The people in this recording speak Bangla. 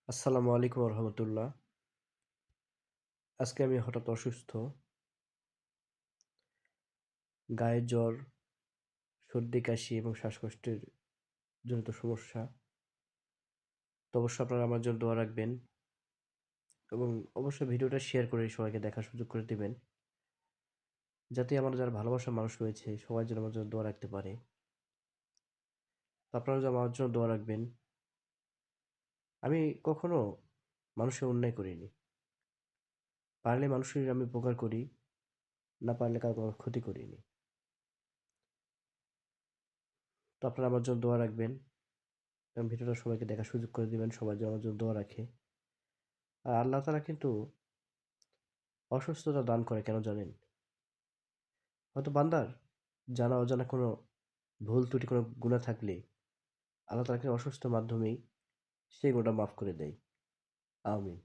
আসসালামু আলাইকুম রহমতুল্লাহ। আজকে আমি হঠাৎ অসুস্থ। গায়ে জ্বর, সর্দি কাশি এবং শ্বাসকষ্টের জনিত সমস্যা। তো অবশ্যই আপনারা আমার জন্য দোয়া রাখবেন এবং অবশ্যই ভিডিওটা শেয়ার করে সবাইকে দেখার সুযোগ করে দিবেন, যাতে আমার যারা ভালোবাসার মানুষ রয়েছে সবাই যেন আমার জন্য দোয়া রাখতে পারে। তো আপনারা যেন আমার জন্য দোয়া রাখবেন। আমি কখনো মানুষের অন্যায় করিনি। পারলে মানুষের আমি উপকার করি, না পারলে কারো কোনো ক্ষতি করিনি। তো আপনারা আমার জন্য দোয়া রাখবেন এবং ভিডিওটা সবাইকে দেখার সুযোগ করে দিবেন, সবাই যেন আমার জন্য দোয়া রাখে। আর আল্লাহ তাআলা কিন্তু অসুস্থতা দান করে কেন জানেন? হয়তো বান্দার জানা অজানা কোনো ভুল ত্রুটি কোনো গুনাহ থাকলে আল্লাহ তাআলা অসুস্থ মাধ্যমেই সেই গুনাহটা মাফ করে দেয়। আমিন।